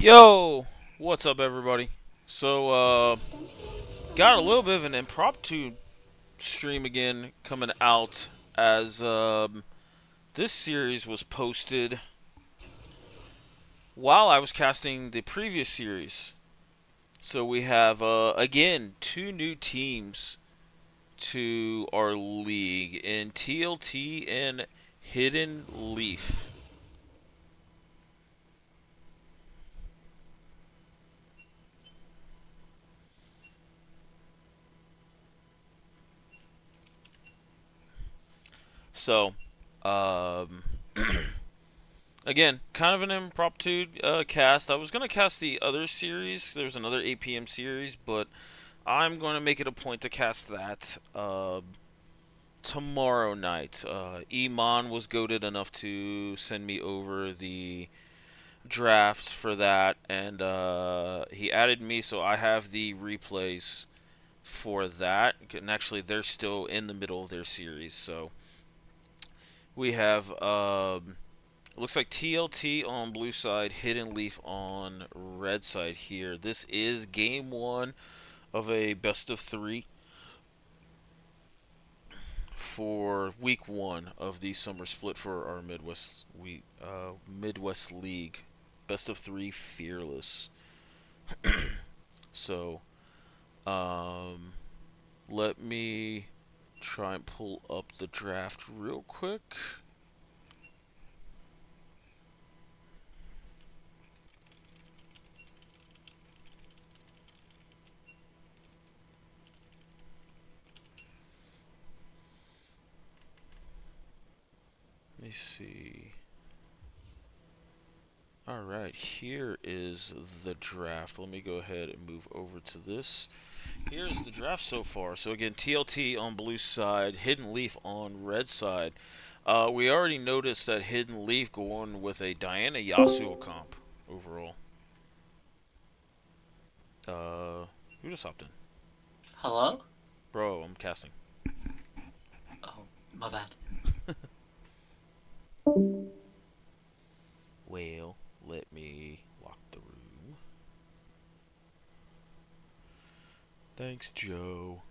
Yo, what's up, everybody? Got a little bit of an impromptu stream again coming out as this series was posted while I was casting the previous series. So we have again two new teams to our league in TLT and Hidden Leaf. So, um, again, kind of an impromptu cast. I was gonna cast the other series. There's another 8 p.m. series, but I'm going to make it a point to cast that tomorrow night. Iman was goaded enough to send me over the drafts for that, and he added me, so I have the replays for that. And actually, they're still in the middle of their series, so we have. It looks like TLT on blue side, Hidden Leaf on red side here. This is game one of a best of three for week one of the summer split for our Midwest League. Best of three, fearless. So, um, let me try and pull up the draft real quick. Let me see. Alright, here is the draft. Let me go ahead and move over to this. Here's the draft so far. So again, TLT on blue side, Hidden Leaf on red side. We already noticed that Hidden Leaf going with a Diana Yasuo comp overall. Who just hopped in? Hello? Bro, I'm casting. Oh, my bad. Well, let me lock the room. Thanks, Joe.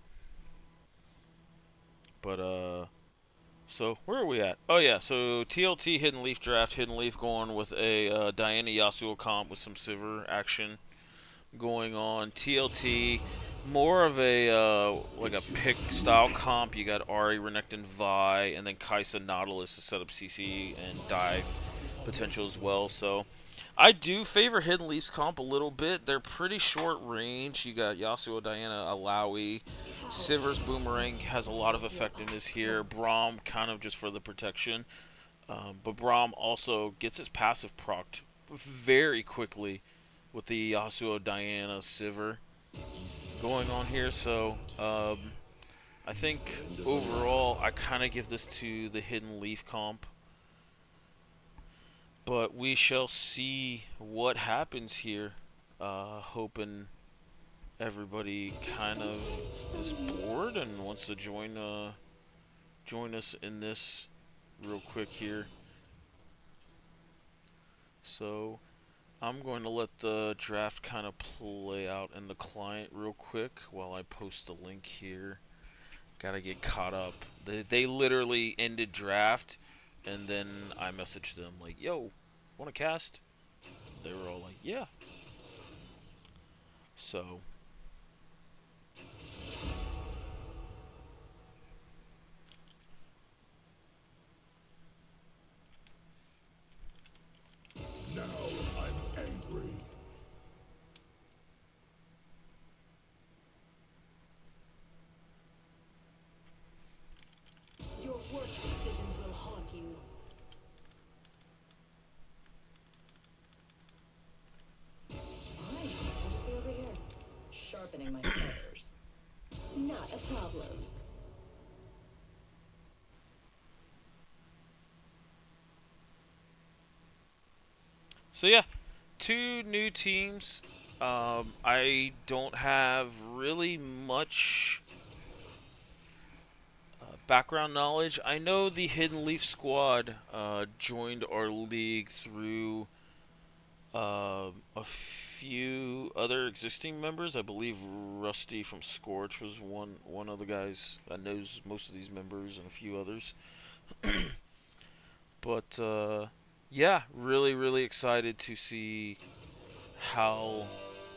But, so where are we at? Oh, yeah, so TLT Hidden Leaf draft. Hidden Leaf going with a Diana Yasuo comp with some Sivir action going on. TLT, more of a like a pick style comp. You got Ari, Renekton, Vi, and then Kaisa Nautilus to set up CC and dive potential as well. So I do favor Hidden Leaf's comp a little bit. They're pretty short range. You got Yasuo, Diana, Alawi. Sivir's Boomerang has a lot of effectiveness here. Braum kind of just for the protection. But Braum also gets his passive procced very quickly with the Yasuo, Diana, Sivir going on here. So I think overall I kind of give this to the Hidden Leaf comp. But we shall see what happens here. Hoping everybody kind of is bored and wants to join us in this real quick here. So I'm going to let the draft kind of play out in the client real quick while I post the link here. Gotta get caught up. They literally ended draft, and then I messaged them like, "Yo, want to cast?" They were all like, "Yeah." So Now I'm angry. Your worst decisions will haunt you. Fine, I'll just be over here, sharpening my feathers. Not a problem. yeah, two new teams. I don't have really much background knowledge. I know the Hidden Leaf squad joined our league through A few other existing members. I believe Rusty from Scorch was one of the guys that knows most of these members, and a few others. But yeah, really excited to see how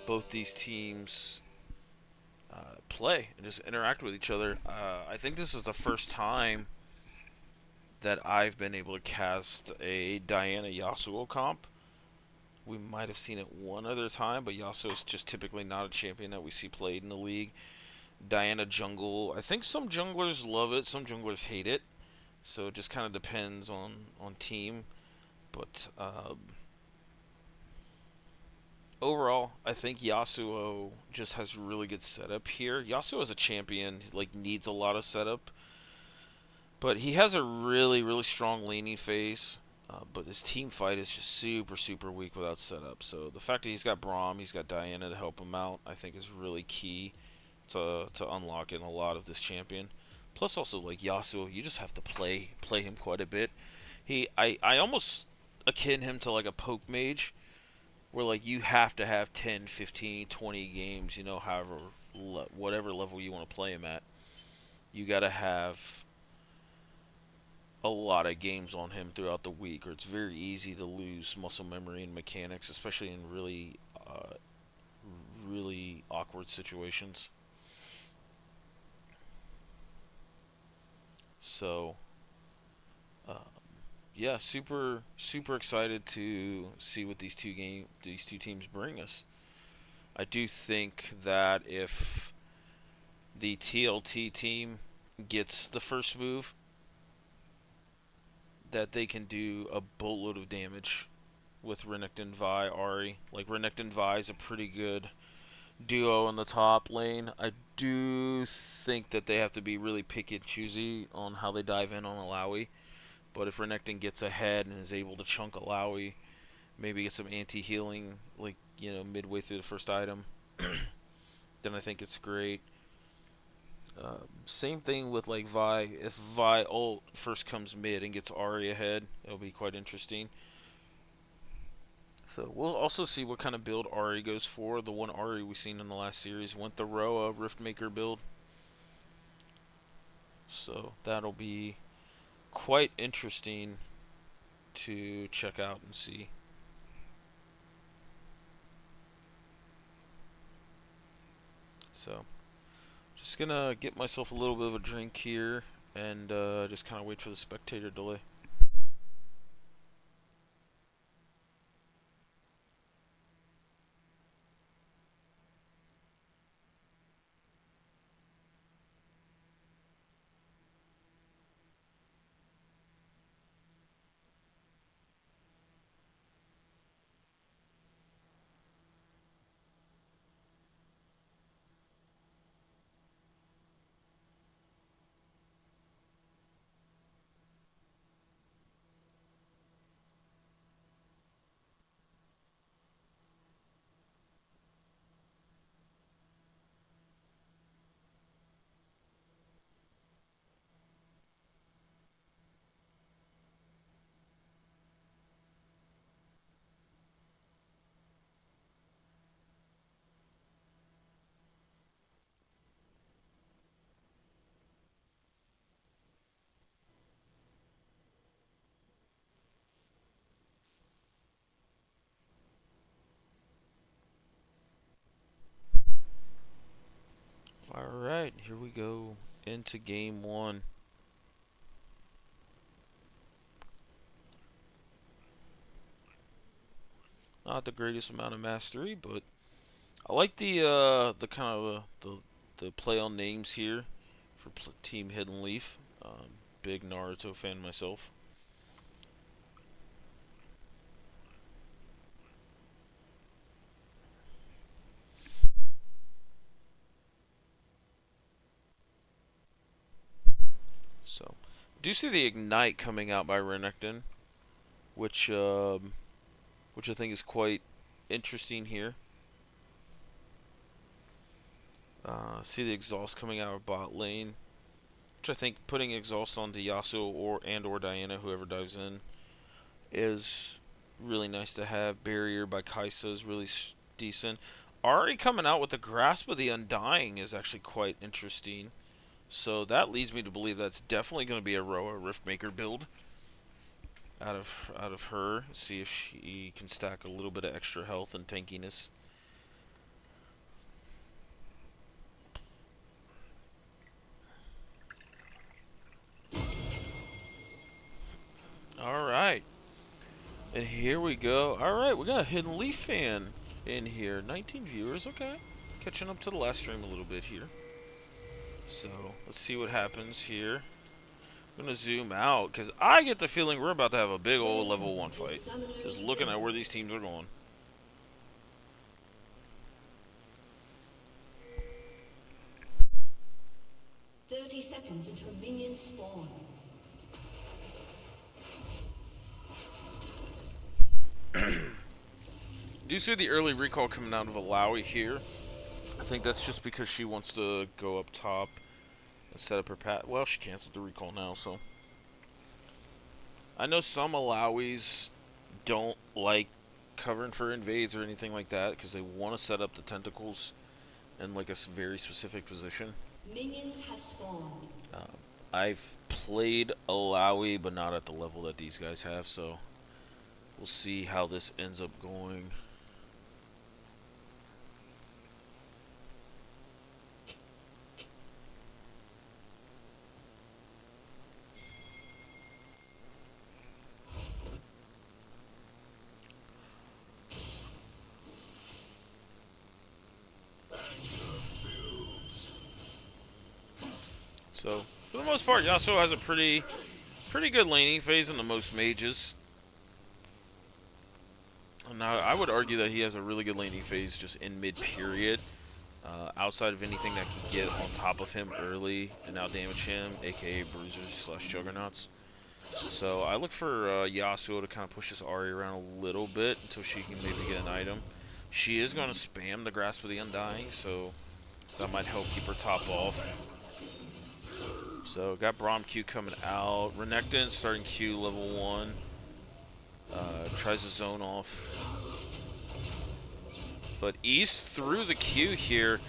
both these teams play and just interact with each other. I think this is the first time that I've been able to cast a Diana Yasuo comp. We might have seen it one other time, but Yasuo is just typically not a champion that we see played in the league. Diana jungle, I think some junglers love it, some junglers hate it. So it just kind of depends on team. But overall, I think Yasuo just has really good setup here. Yasuo as a champion like needs a lot of setup, but he has a really strong laning phase. But his team fight is just super weak without setup. So the fact that he's got Braum, he's got Diana to help him out, I think is really key to unlocking a lot of this champion. Plus also like Yasuo, you just have to play him quite a bit. I almost akin him to like a poke mage where like you have to have 10, 15, 20 games, however whatever level you want to play him at. You got to have a lot of games on him throughout the week or it's very easy to lose muscle memory and mechanics, especially in really awkward situations. So, uh, yeah, super excited to see what these two teams bring us. I do think that if the TLT team gets the first move, that they can do a boatload of damage with Renekton, Vi, Ari. Like Renekton, Vi is a pretty good duo in the top lane. I do think that they have to be really picky and choosy on how they dive in on Alawi. But if Renekton gets ahead and is able to chunk Alawi, maybe get some anti-healing, like, midway through the first item, then I think it's great. Same thing with like Vi. If Vi ult first comes mid and gets Ari ahead, it'll be quite interesting. So we'll also see what kind of build Ari goes for. The one Ari we've seen in the last series went the Roa Riftmaker build. So that'll be quite interesting to check out and see. So just gonna get myself a little bit of a drink here and just kind of wait for the spectator delay. Alright, here we go into game one. Not the greatest amount of mastery, but I like the kind of the play on names here for Team Hidden Leaf. Big Naruto fan myself. So, do see the Ignite coming out by Renekton, which which I think is quite interesting here. See the Exhaust coming out of bot lane, which I think putting Exhaust onto Yasuo or Diana, whoever dives in, is Really nice to have. Barrier by Kaisa is really decent. Ari coming out with the Grasp of the Undying is actually quite interesting. So that leads me to believe that's definitely going to be a Roa Riftmaker build out of her. See if she can stack a little bit of extra health and tankiness. All right. And here we go. Alright, we got a Hidden Leaf fan in here. 19 viewers, okay. Catching up to the last stream a little bit here. So, let's see what happens here. I'm going to zoom out, because I get the feeling we're about to have a big old level 1 fight. Just looking at where these teams are going. Seconds until minions spawn. Do you see the early recall coming out of Alawi here? I think that's just because she wants to go up top and set up her path. Well, she canceled the recall now, so. I know some Alawis don't like covering for invades or anything like that because they want to set up the tentacles in like a very specific position. Minions have spawned. I've played Alawi, but not at the level that these guys have, so we'll see how this ends up going. So, for the most part, Yasuo has a pretty good laning phase in the most mages. Now, I would argue that he has a really good laning phase just in mid-period. Outside of anything that can get on top of him early and outdamage him, aka bruisers / juggernauts. So I look for Yasuo to kind of push this Ahri around a little bit until she can maybe get an item. She is going to spam the Grasp of the Undying, so that might help keep her top off. So got Braum Q coming out. Renekton starting Q level 1. Tries to zone off. But East through the Q here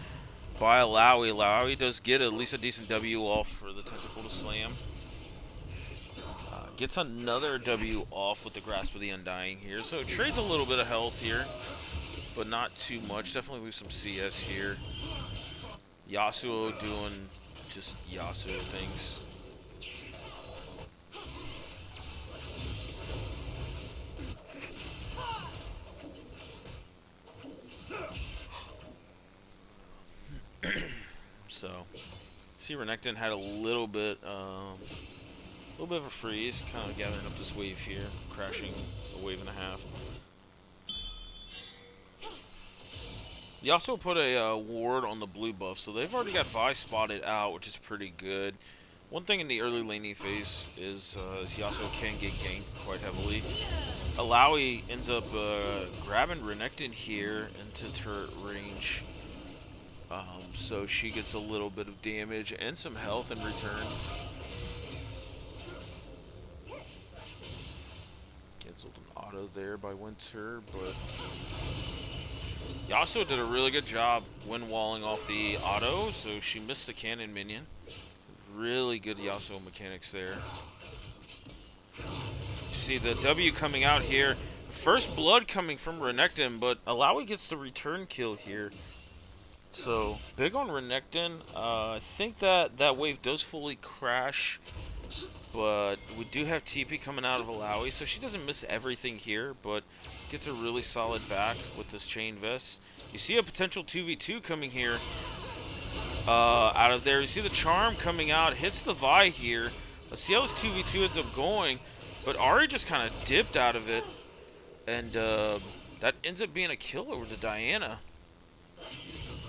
by Alawi. Alawi does get at least a decent W off for the Tentacle to slam. Gets another W off with the Grasp of the Undying here. So trades a little bit of health here, but not too much. Definitely lose some CS here. Yasuo doing just Yasuo things. So, see Renekton had a little bit of a freeze, kind of gathering up this wave here, crashing a wave and a half. He also put a ward on the blue buff, so they've already got Vi spotted out, which is pretty good. One thing in the early laning phase is Yasuo can get ganked quite heavily. Alawi ends up grabbing Renekton here into turret range. So she gets a little bit of damage and some health in return. Cancelled an auto there by Winter, but Yasuo did a really good job wind walling off the auto, so she missed the cannon minion. Really good Yasuo mechanics there. See the W coming out here. First blood coming from Renekton, but Alawi gets the return kill here. So, big on Renekton. I think that wave does fully crash, but we do have TP coming out of Alawi, so she doesn't miss everything here, but gets a really solid back with this chain vest. You see a potential 2v2 coming here out of there. You see the charm coming out, hits the Vi here. Let's see how this 2v2 ends up going, but Ahri just kind of dipped out of it, and that ends up being a kill over to Diana.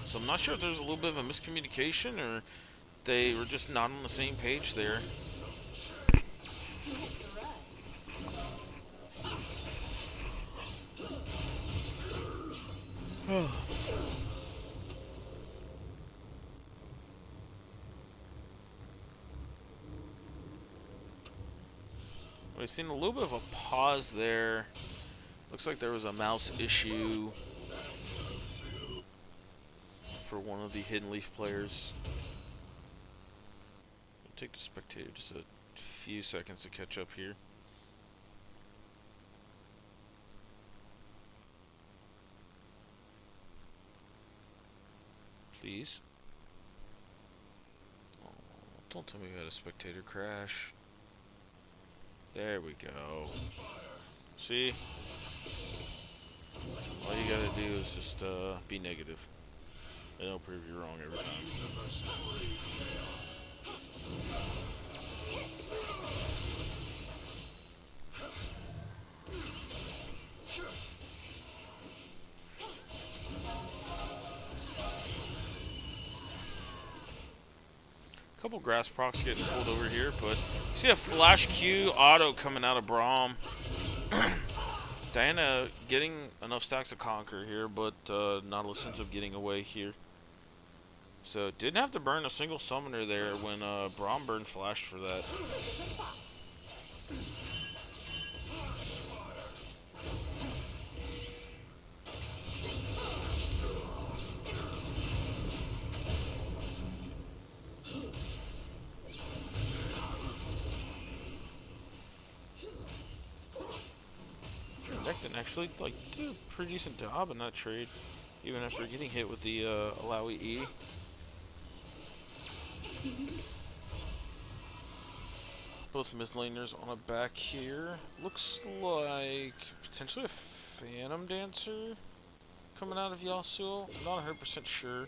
So I'm not sure if there's a little bit of a miscommunication or they were just not on the same page there. We've seen a little bit of a pause there Looks like there was a mouse issue for one of the Hidden Leaf players. It'll take the spectator just a few seconds to catch up here. Please. Oh, don't tell me we had a spectator crash. There we go. See? All you gotta do is just be negative. And it'll prove you wrong every time. Couple grass procs getting pulled over here, but you see a flash Q auto coming out of Braum. Diana getting enough stacks to conquer here, but Nautilus ends up getting away here. So didn't have to burn a single summoner there when Braum burned flash for that. Renekton actually did a pretty decent job in that trade, even after getting hit with the Alawi E. Both mid laners on a back here. Looks like potentially a Phantom Dancer coming out of Yasuo. Not 100% sure.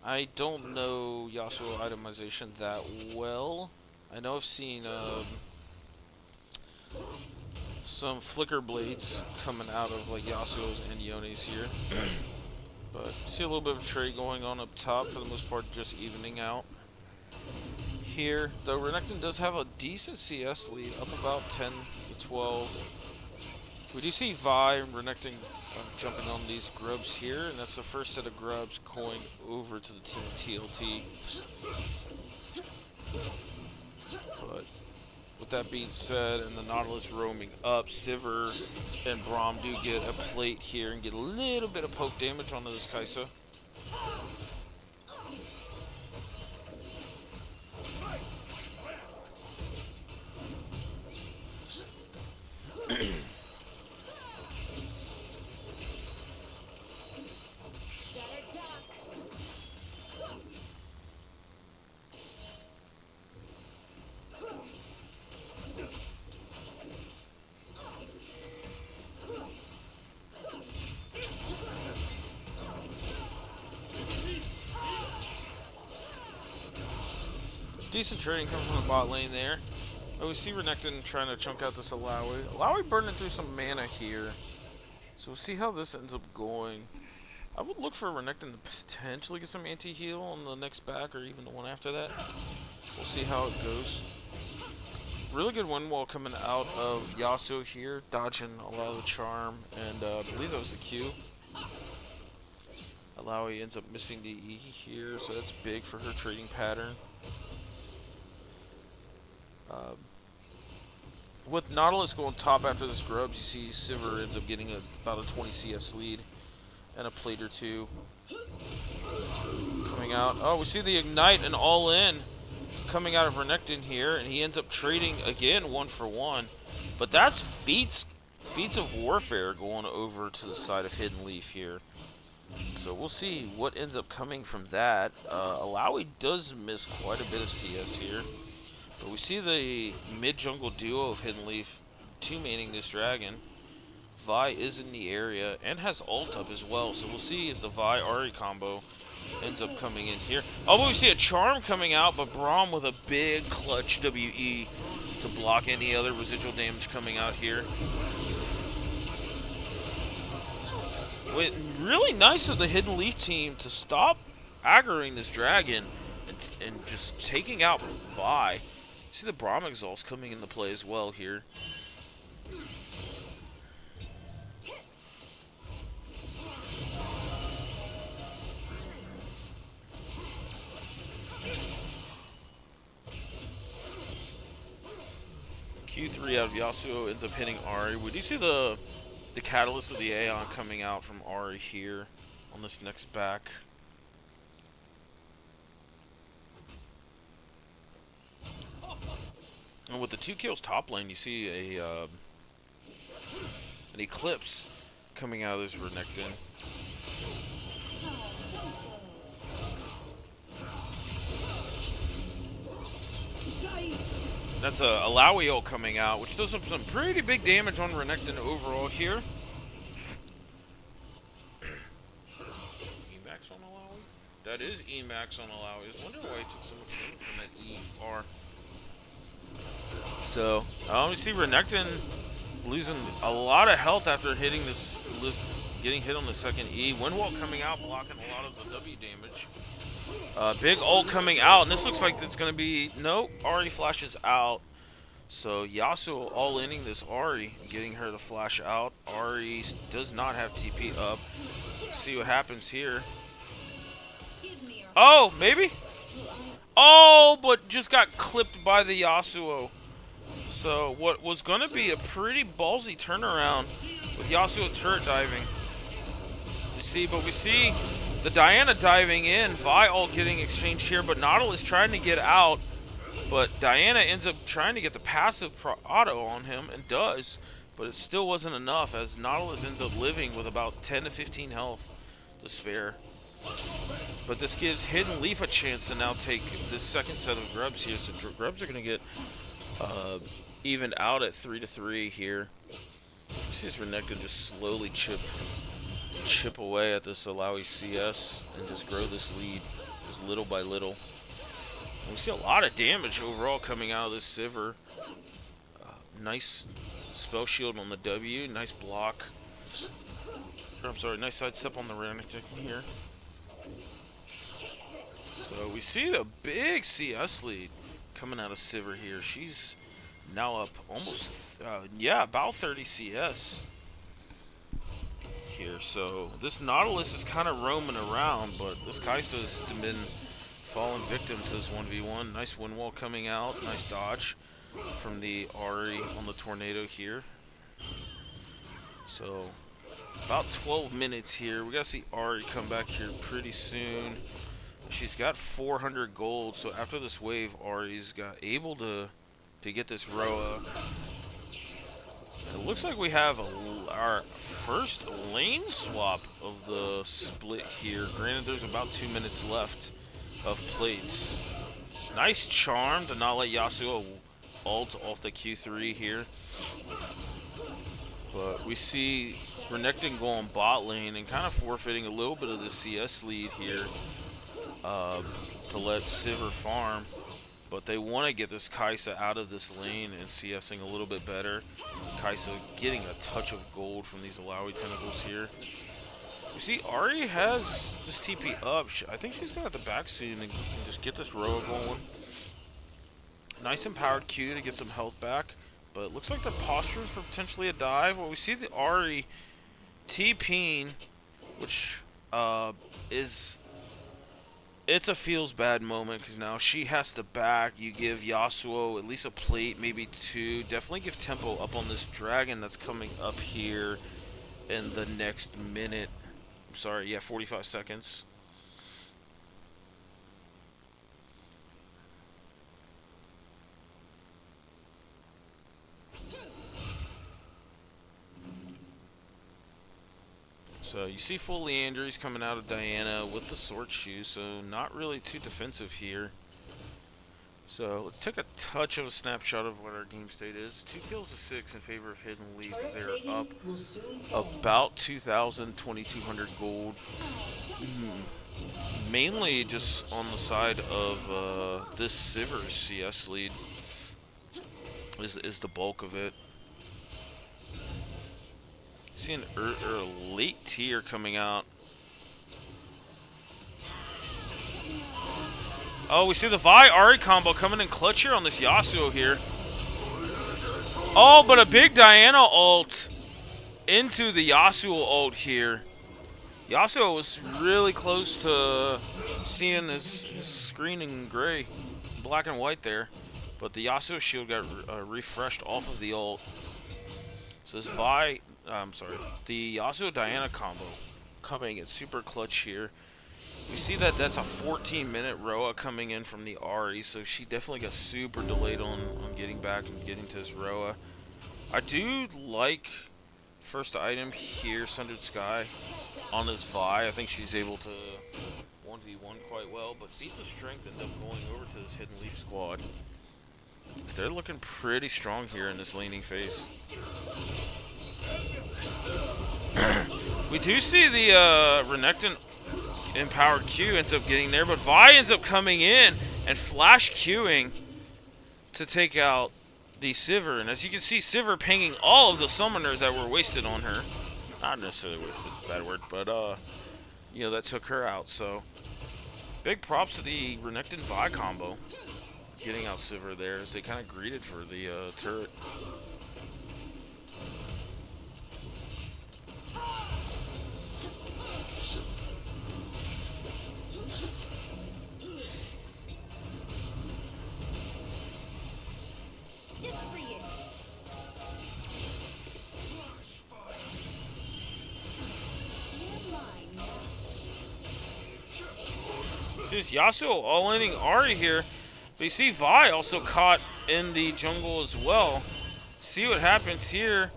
I don't know Yasuo itemization that well. I know I've seen some flicker blades coming out of like Yasuo's and Yone's here. But see a little bit of a trade going on up top, for the most part just evening out. Here, though Renekton does have a decent CS lead, up about 10 to 12. We do see Vi and Renekton jumping on these grubs here, and that's the first set of grubs going over to the team TLT. But with that being said, and the Nautilus roaming up, Sivir and Braum do get a plate here and get a little bit of poke damage onto this Kai'Sa. Decent trading coming from the bot lane there. Oh, we see Renekton trying to chunk out this Alawi. Alawi burning through some mana here. So we'll see how this ends up going. I would look for Renekton to potentially get some anti-heal on the next back or even the one after that. We'll see how it goes. Really good wind wall coming out of Yasuo here, dodging a lot of the charm, and I believe that was the Q. Alawi ends up missing the E here, so that's big for her trading pattern. With Nautilus going top after the scrubs, you see Sivir ends up getting about a 20 CS lead and a plate or two coming out. Oh, we see the Ignite and All In coming out of Renekton here, and he ends up trading again 1 for 1. But that's feats of warfare going over to the side of Hidden Leaf here. So we'll see what ends up coming from that. Alawi does miss quite a bit of CS here. But we see the mid-jungle duo of Hidden Leaf two-maining this dragon. Vi is in the area and has ult up as well. So we'll see if the Vi-Ahri combo ends up coming in here. Oh, but we see a charm coming out, but Braum with a big clutch WE to block any other residual damage coming out here. Wait, really nice of the Hidden Leaf team to stop aggroing this dragon and just taking out Vi. See the Braum exhaust coming into play as well here. Q3 out of Yasuo ends up hitting Ahri. We do see the the catalyst of the Aeon coming out from Ari here on this next back. And with the 2 kills top lane, you see an Eclipse coming out of this Renekton. That's a Alawi ult coming out, which does some pretty big damage on Renekton overall here. Emax on Alawi? That is Emax on Alawi. I was wondering why he took so much damage from that ER. So, we see Renekton losing a lot of health after hitting this, getting hit on the second E. Windwall coming out, blocking a lot of the W damage. Big ult coming out, and this looks like it's going to be... Nope, Ari flashes out. So Yasuo all-inning this Ari, getting her to flash out. Ari does not have TP up. Let's see what happens here. Oh, maybe? Oh, but just got clipped by the Yasuo. So what was going to be a pretty ballsy turnaround with Yasuo turret diving. You see, but we see the Diana diving in, Vi all getting exchanged here, but Nautilus trying to get out. But Diana ends up trying to get the passive auto on him, and does, but it still wasn't enough, as Nautilus ends up living with about 10 to 15 health to spare. But this gives Hidden Leaf a chance to now take this second set of grubs here, so grubs are going to get evened out at 3-3 here. You see this Renekton just slowly chip away at this Alawi CS and just grow this lead just little by little. And we see a lot of damage overall coming out of this Sivir. Nice spell shield on the W, nice block. I'm sorry, nice sidestep on the Renekton here. So we see the big CS lead coming out of Sivir here. She's now up almost, about 30 CS here. So this Nautilus is kind of roaming around, but this Kai'Sa's been falling victim to this 1v1. Nice wind wall coming out, nice dodge from the Ari on the tornado here. So about 12 minutes here. We gotta see Ari come back here pretty soon. She's got 400 gold, so after this wave, Ari's able to get this Roa. It looks like we have our first lane swap of the split here. Granted, there's about 2 minutes left of plates. Nice charm to not let Yasuo ult off the Q3 here. But we see Renekton going bot lane and kind of forfeiting a little bit of the CS lead here to let Sivir farm. But they want to get this Kai'Sa out of this lane and CSing a little bit better. Kai'Sa getting a touch of gold from these Alawi tentacles here. You see, Ari has this TP up. I think she's going to have to back soon and just get this Roa going. Nice empowered Q to get some health back. But it looks like they're posturing for potentially a dive. Well, we see the Ari TPing, which is... It's a feels bad moment because now she has to back. You give Yasuo at least a plate, maybe 2. Definitely give tempo up on this dragon that's coming up here in the next minute. I'm sorry, yeah, 45 seconds. So you see full Leandries coming out of Diana with the sword shoe, so not really too defensive here. So let's take a touch of a snapshot of what our game state is. 2 kills to 6 in favor of Hidden Leaf. They're up about 2,000, 2,200 gold. Mainly just on the side of this Sivir CS lead is the bulk of it. See an late tier coming out. Oh, we see the Vi Ari combo coming in clutch here on this Yasuo here. Oh, but a big Diana ult into the Yasuo ult here. Yasuo was really close to seeing his screen in gray, black and white there. But the Yasuo shield got refreshed off of the ult. So This the Yasuo Diana combo coming in super clutch here. We see that that's a 14-minute Roa coming in from the Ari, so she definitely got super delayed on getting back and getting to this Roa. I do like first item here, Sundered Sky, on this Vi. I think she's able to 1v1 quite well, but Feats of Strength end up going over to this Hidden Leaf squad. So they're looking pretty strong here in this laning phase. We do see the Renekton empowered Q ends up getting there, but Vi ends up coming in and flash Qing to take out the Sivir. And as you can see, Sivir pinging all of the summoners that were wasted on her. Not necessarily wasted, bad word, but you know, that took her out. So big props to the Renekton Vi combo, getting out Sivir there as they kind of greeted for the turret. See this Yasuo all-inning Ari here, but you see Vi also caught in the jungle as well. See what happens here.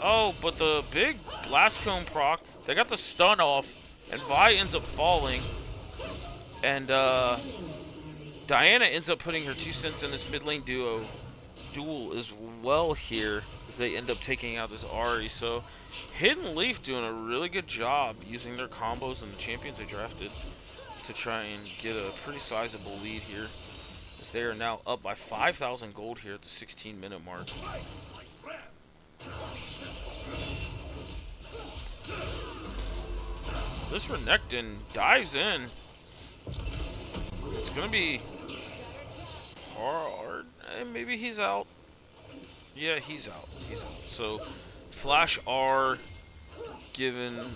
Oh, but the big Blast Cone proc, they got the stun off, and Vi ends up falling. And Diana ends up putting her 2 cents in this mid lane duel as well here, as they end up taking out this Ari. So Hidden Leaf doing a really good job using their combos and the champions they drafted to try and get a pretty sizable lead here, as they are now up by 5,000 gold here at the 16-minute mark. This Renekton dives in. It's gonna be hard. Maybe he's out. Yeah, he's out. He's out. So Flash R given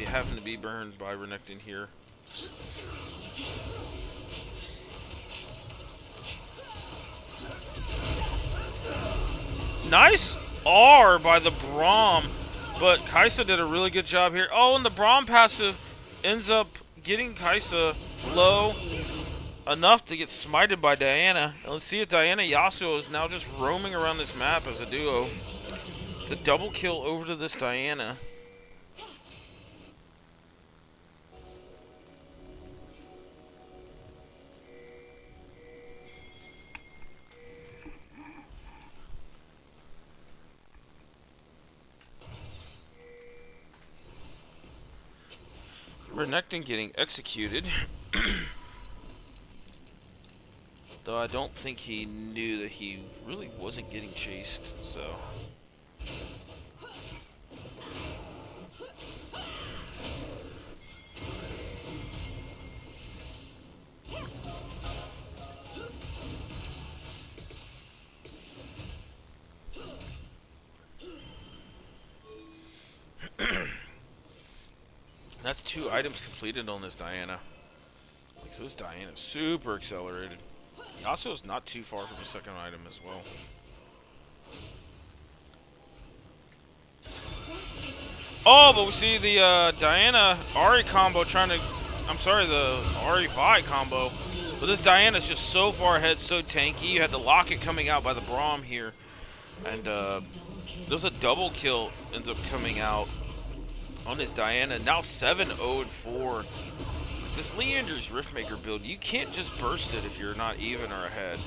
having to be burned by Renekton here. Nice R by the Braum, but Kai'Sa did a really good job here. Oh, and the Braum passive ends up getting Kai'Sa low enough to get smited by Diana. And let's see if Diana Yasuo is now just roaming around this map as a duo. It's a double kill over to this Diana. Renekton getting executed. Though I don't think he knew that he really wasn't getting chased, so. That's 2 items completed on this Diana. So this Diana is super accelerated. Yasuo is not too far from the second item as well. Oh, but we see the Diana Ari combo trying to. I'm sorry, the Ari Vi combo. But this Diana is just so far ahead, so tanky. You had the locket coming out by the Braum here. And there's a double kill ends up coming out on this Diana. Now 7-0-4. This Leander's Riftmaker build, you can't just burst it if you're not even or ahead.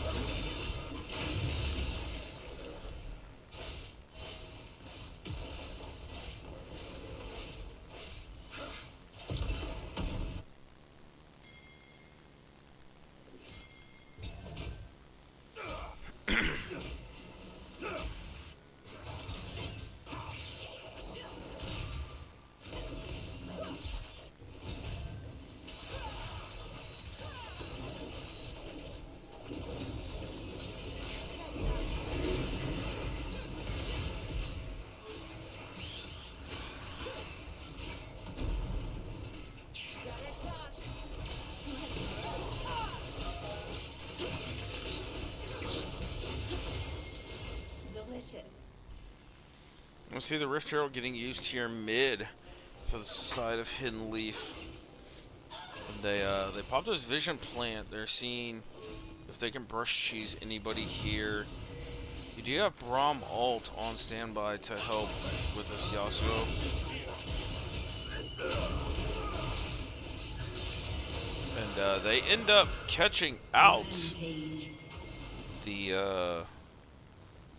We'll see the Rift Herald getting used here mid for the side of Hidden Leaf. And they popped this Vision Plant. They're seeing if they can brush cheese anybody here. You do have Braum ult on standby to help with this Yasuo. And they end up catching out the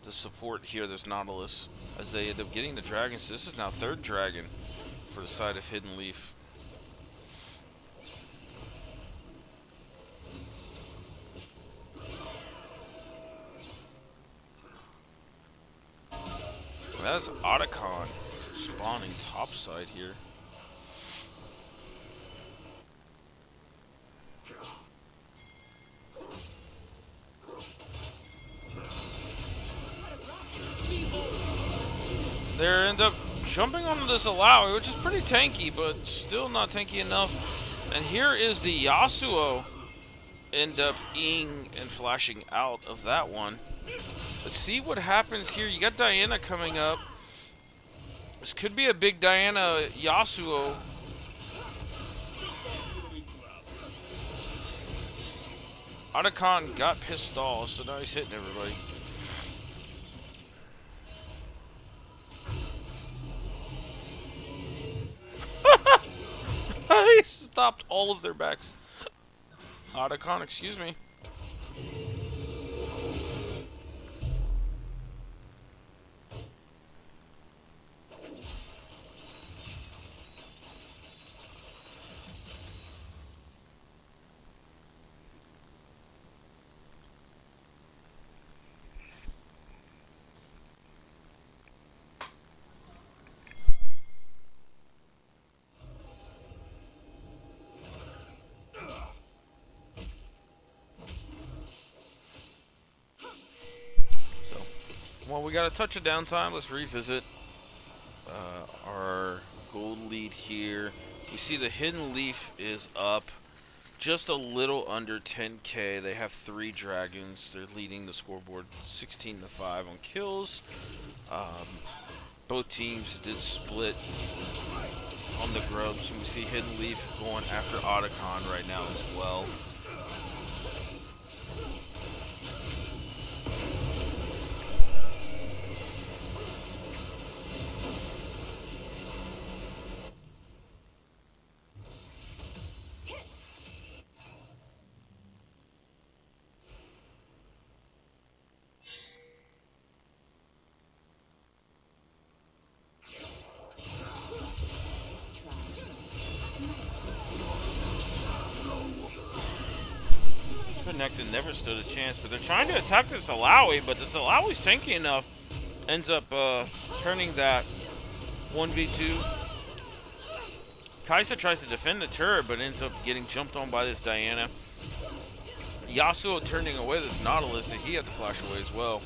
support here. There's Nautilus as they end up getting the dragons. This is now third dragon for the side of Hidden Leaf. And that's Otacon spawning topside here. They end up jumping onto this Alawi, which is pretty tanky, but still not tanky enough. And here is the Yasuo end up Eing and flashing out of that one. Let's see what happens here. You got Diana coming up. This could be a big Diana Yasuo. Otacon got pissed off, so now he's hitting everybody. He stopped all of their backs. Otacon, excuse me. Well, we got a touch of downtime. Let's revisit our gold lead here. We see the Hidden Leaf is up just a little under 10k. They have 3 dragons. They're leading the scoreboard 16-5 on kills. Both teams did split on the grubs. And we see Hidden Leaf going after Otacon right now as well. Connected never stood a chance, but they're trying to attack this Alawi, but this Alawi's tanky enough. Ends up turning that 1v2. Kaisa tries to defend the turret, but ends up getting jumped on by this Diana. Yasuo turning away this Nautilus, and he had to flash away as well.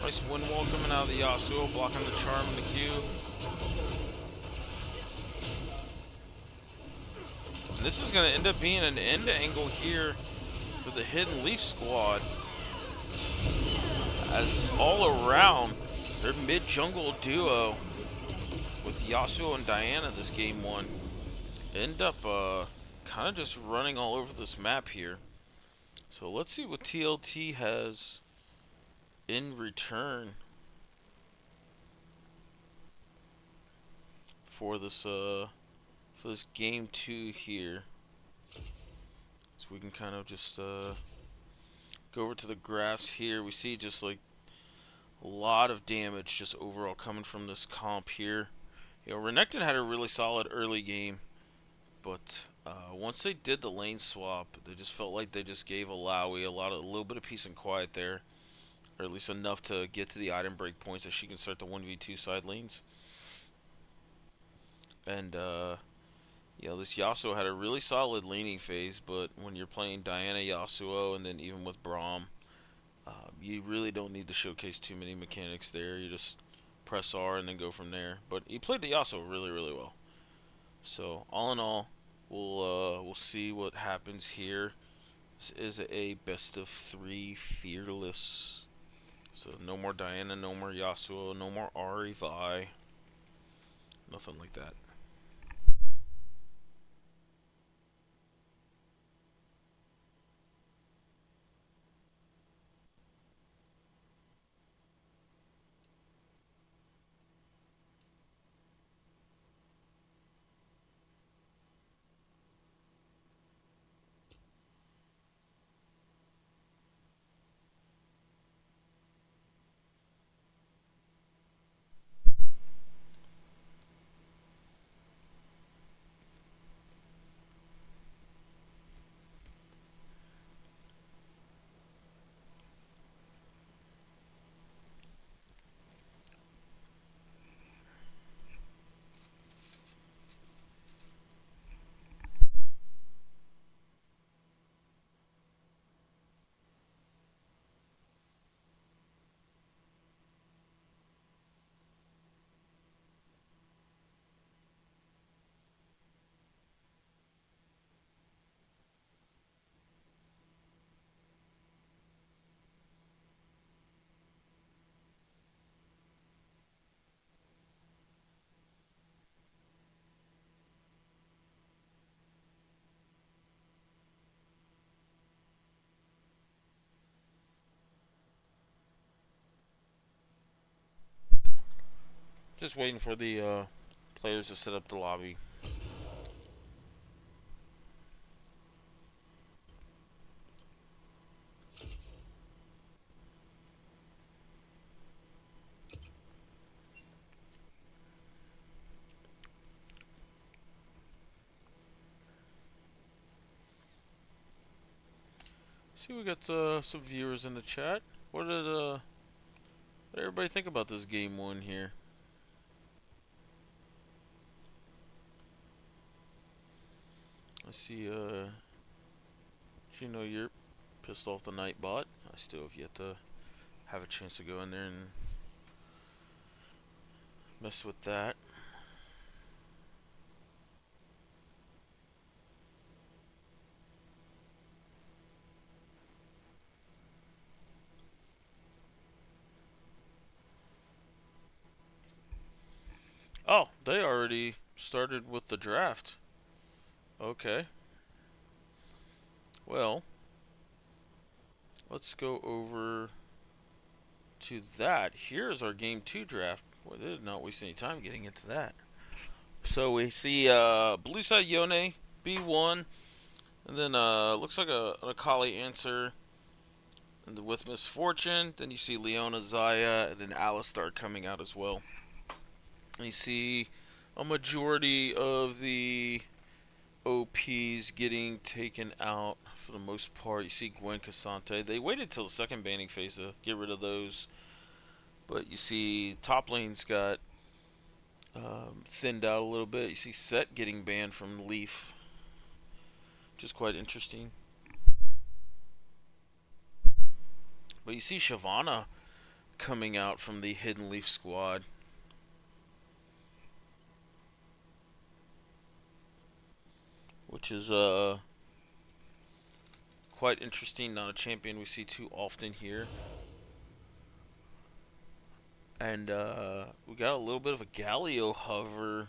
Nice wind wall coming out of the Yasuo, blocking the charm and the Q. And this is going to end up being an end angle here for the Hidden Leaf squad. As all around, their mid-jungle duo with Yasuo and Diana this game 1 end up kind of just running all over this map here. So let's see what TLT has in return for this game 2 here. So we can kind of just go over to the graphs here. We see just like a lot of damage just overall coming from this comp here. You know, Renekton had a really solid early game, but once they did the lane swap, they just felt like they just gave Alawi a little bit of peace and quiet there. Or at least enough to get to the item break points that she can start the 1v2 side lanes. And, you know, this Yasuo had a really solid laning phase, but when you're playing Diana Yasuo and then even with Braum, you really don't need to showcase too many mechanics there. You're just press R and then go from there. But he played the Yasuo really, really well. So all in all, we'll see what happens here. This is a best of 3 fearless. So no more Diana, no more Yasuo, no more Ahri Vi, nothing like that. Just waiting for the players to set up the lobby. See, we got some viewers in the chat. What did everybody think about this game one here? I see Gino, you're pissed off the Nightbot. I still have yet to have a chance to go in there and mess with that. Oh, they already started with the draft. Okay. Well, let's go over to that. Here's our game 2 draft. Boy, they did not waste any time getting into that. So we see blue side Yone, B1, and then looks like an Akali answer with Misfortune. Then you see Leona, Zaya, and then Alistar coming out as well. And you see a majority of the OPs getting taken out for the most part. You see Gwen Cassante. They waited till the second banning phase to get rid of those. But you see top lane's got thinned out a little bit. You see Set getting banned from Leaf, which is quite interesting. But you see Shyvana coming out from the Hidden Leaf squad. Which is quite interesting. Not a champion we see too often here. And we got a little bit of a Galio hover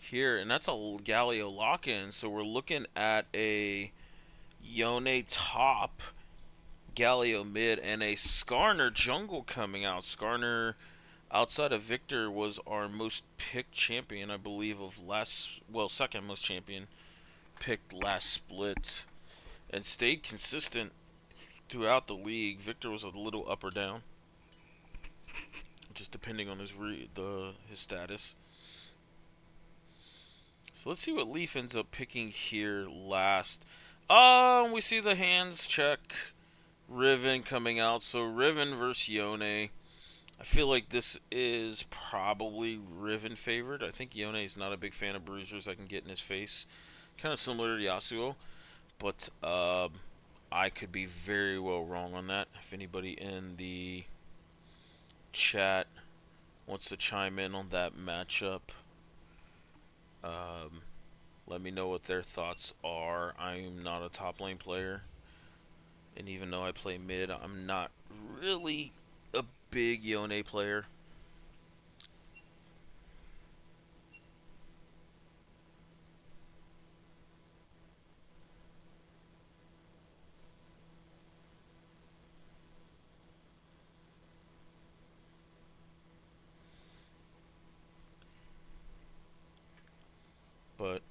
here, and that's a Galio lock-in. So we're looking at a Yone top, Galio mid, and a Skarner jungle coming out. Skarner, outside of Victor, was our most picked champion, I believe, of second most champion picked last split, and stayed consistent throughout the league. Victor was a little up or down, just depending on his status. So let's see what Leaf ends up picking here last. We see the hands check. Riven coming out. So Riven versus Yone. I feel like this is probably Riven favored. I think Yone is not a big fan of bruisers that can get in his face. Kind of similar to Yasuo. But I could be very well wrong on that. If anybody in the chat wants to chime in on that matchup, um, let me know what their thoughts are. I'm not a top lane player, and even though I play mid, I'm not really a big Yone player. But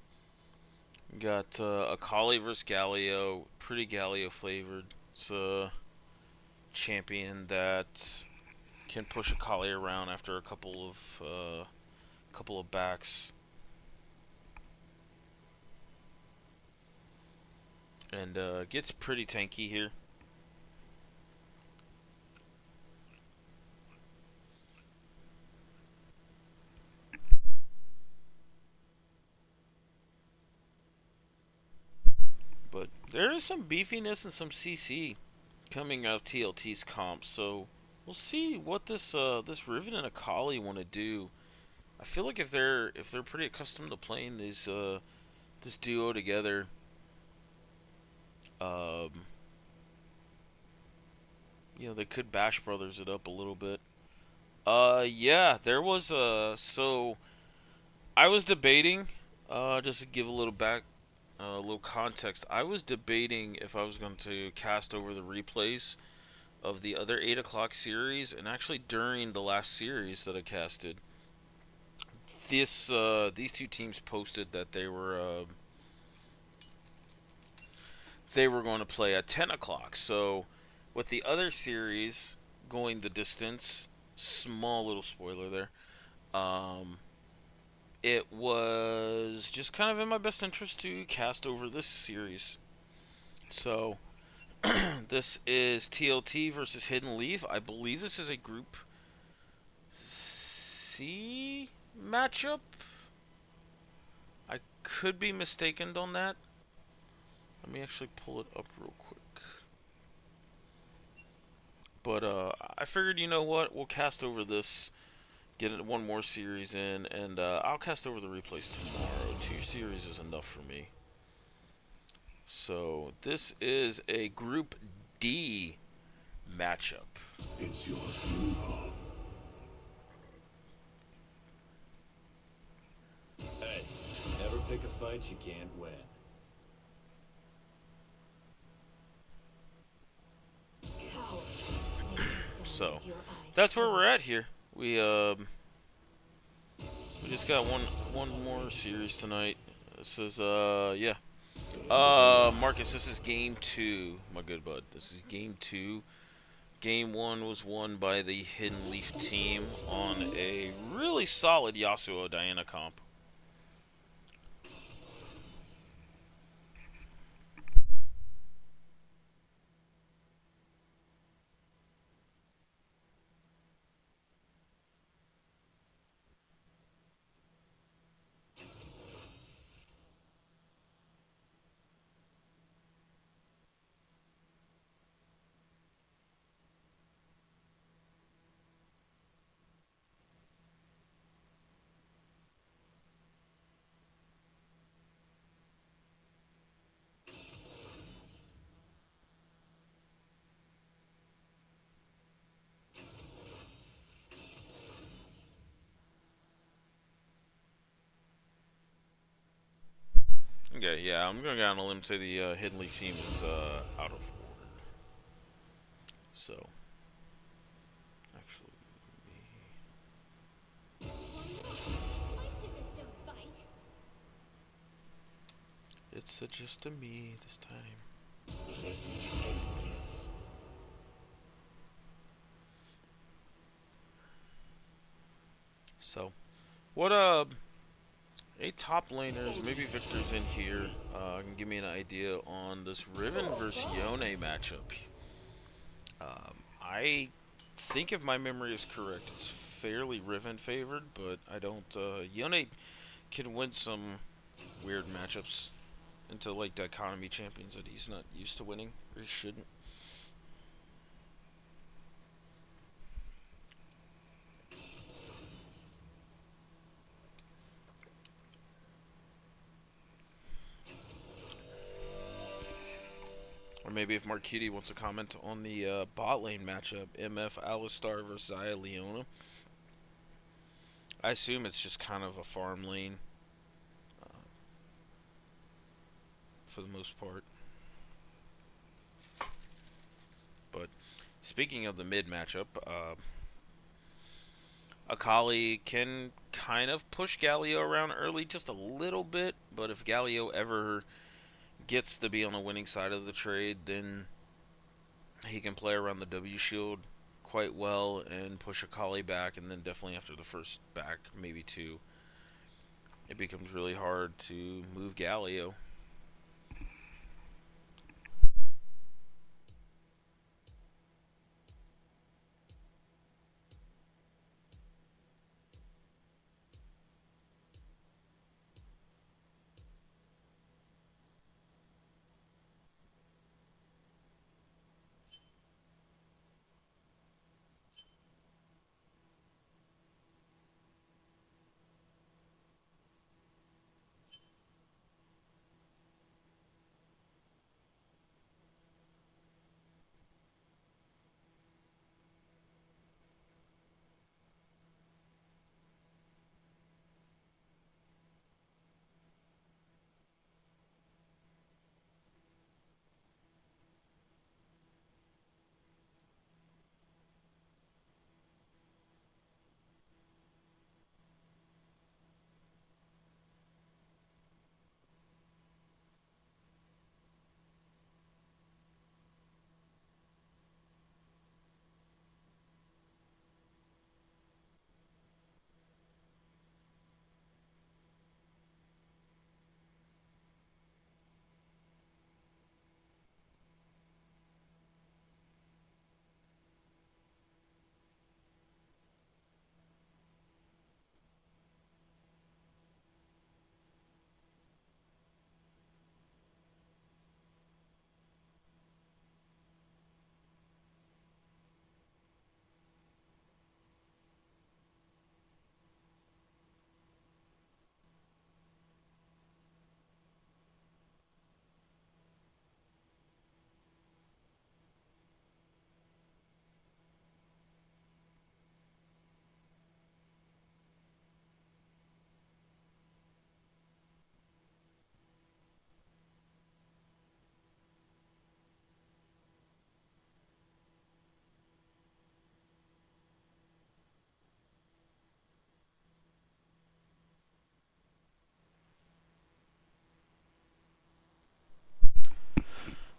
got Akali versus Galio, pretty Galio flavored. It's a champion that can push Akali around after a couple of backs, and gets pretty tanky here. But there is some beefiness and some CC coming out of TLT's comp, so we'll see what this Riven and Akali want to do. I feel like if they're pretty accustomed to playing this duo together, um, they could Bash Brothers it up a little bit. Yeah, there was so I was debating, just to give a little a little context. I was debating if I was going to cast over the replays of the other 8 o'clock series, and actually during the last series that I casted, these two teams posted that they were going to play at 10 o'clock. So with the other series going the distance, small little spoiler there. It was just kind of in my best interest to cast over this series. So this is TLT versus Hidden Leaf. I believe this is a Group C matchup. I could be mistaken on that. Let me actually pull it up real quick. But I figured, you know what, we'll cast over this, get one more series in, and I'll cast over the replays tomorrow. 2 series is enough for me. So this is a Group D matchup. It's your funeral. Hey, never pick a fight you can't win. So that's where we're at here. We just got one more series tonight. This is yeah. Marcus, this is game 2, my good bud. This is game 2. Game 1 was won by the Hidden Leaf team on a really solid Yasuo Diana comp. Okay, yeah, I'm gonna go on a limb and say the Hidden Leaf team is out of order. So, actually, it's just a me this time. So, what a top laners, maybe Victor's in here, can give me an idea on this Riven versus Yone matchup. I think if my memory is correct, it's fairly Riven favored, but I don't. Yone can win some weird matchups into like dichotomy champions that he's not used to winning, or he shouldn't. maybe if Marquiti wants to comment on the bot lane matchup, MF Alistar versus Xayah Leona. I assume it's just kind of a farm lane for the most part. But speaking of the mid matchup, Akali can kind of push Galio around early just a little bit, but if Galio ever gets to be on the winning side of the trade, then he can play around the W shield quite well and push Akali back, and then definitely after the first back, maybe two, it becomes really hard to move Galio.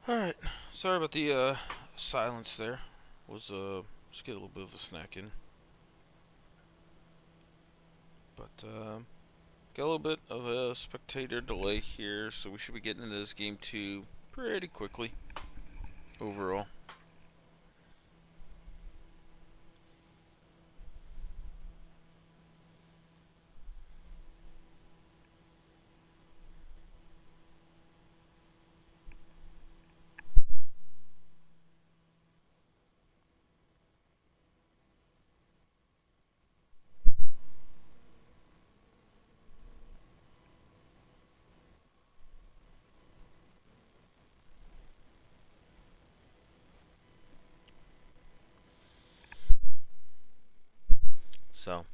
Alright, sorry about the silence there. Was just get a little bit of a snack in. But got a little bit of a spectator delay here, so we should be getting into this game 2 pretty quickly overall. So,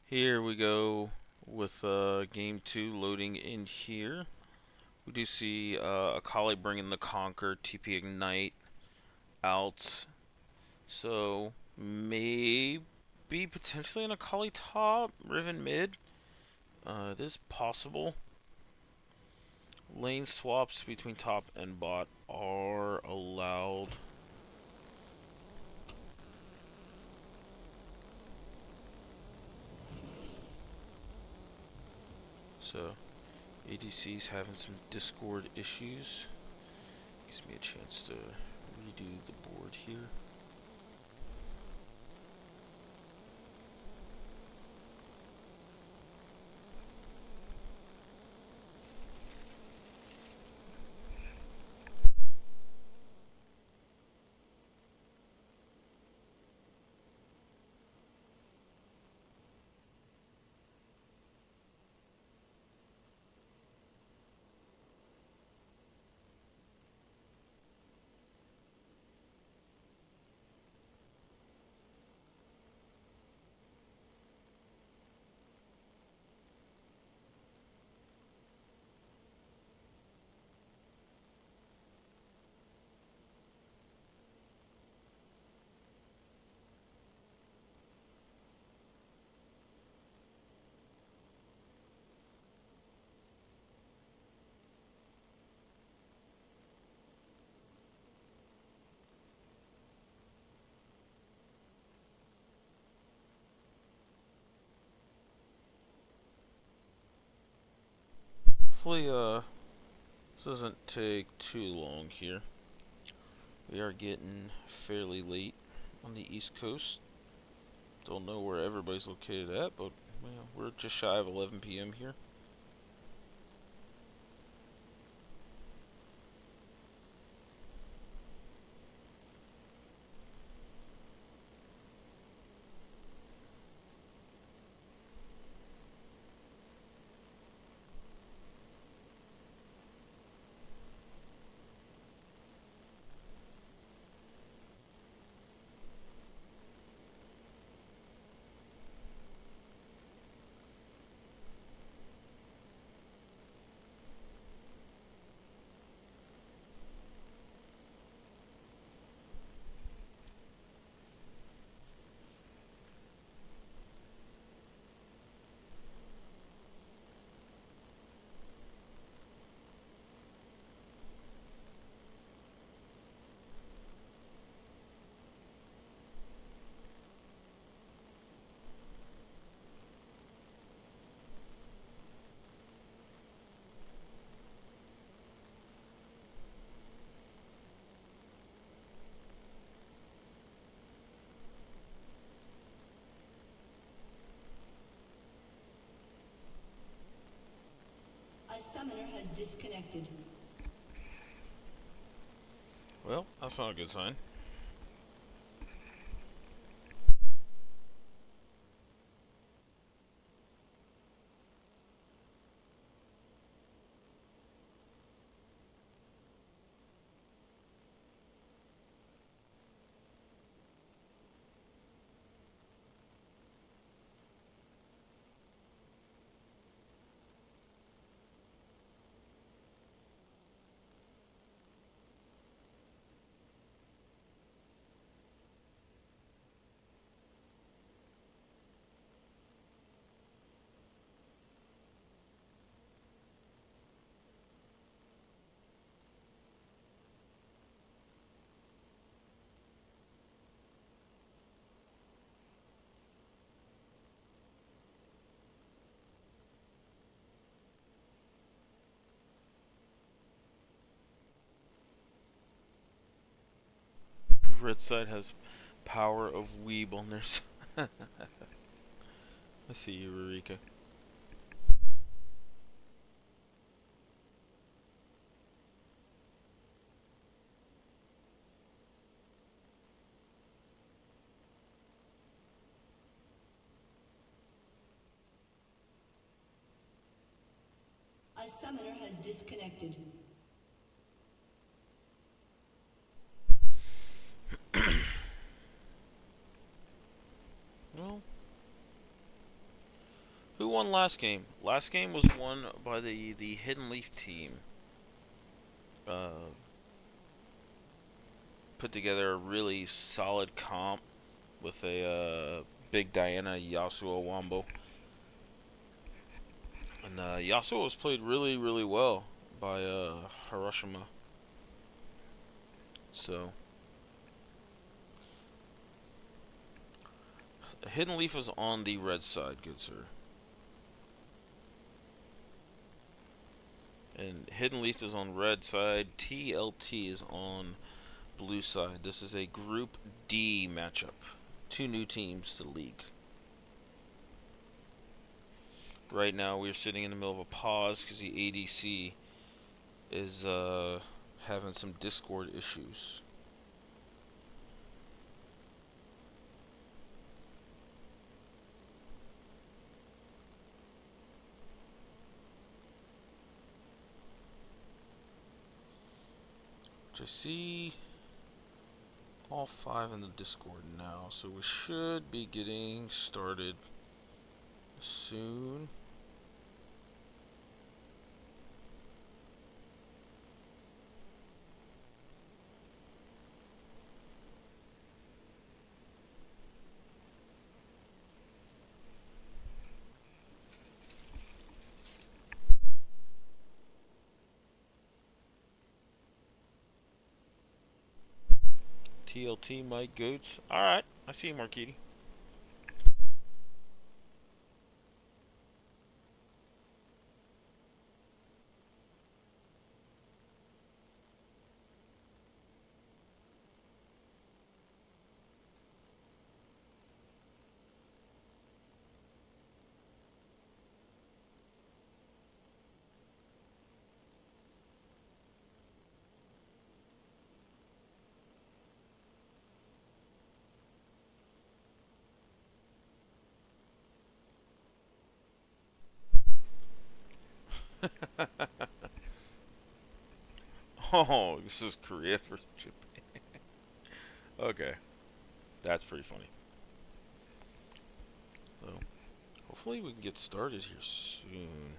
here we go with game 2 loading in here. We do see Akali bringing the Conquer, TP Ignite out. So, maybe potentially an Akali top, Riven mid. It is possible. Lane swaps between top and bot are allowed. So, ADC's having some Discord issues. Gives me a chance to redo the board here. hopefully, this doesn't take too long here. We are getting fairly late on the East Coast. Don't know where everybody's located at, but well, we're just shy of 11 p.m. here. A summoner has disconnected. Well, that's not a good sign. Red side has power of weeb on their side. I see you, Rurika. A summoner has disconnected. Well, who won last game? Last game was won by the Hidden Leaf team. Put together a really solid comp with a big Diana Yasuo wombo. And Yasuo was played really, really well by Hiroshima. So, Hidden Leaf is on the red side, good sir. And Hidden Leaf is on red side. TLT is on blue side. This is a Group D matchup. Two new teams to the league. Right now, we're sitting in the middle of a pause because the ADC is having some Discord issues. I see all 5 in the Discord now, so we should be getting started soon. TLT Mike Goats. Alright, I see you, Marquiti. Oh, this is Korea for Japan. Okay, that's pretty funny. So, hopefully we can get started here soon.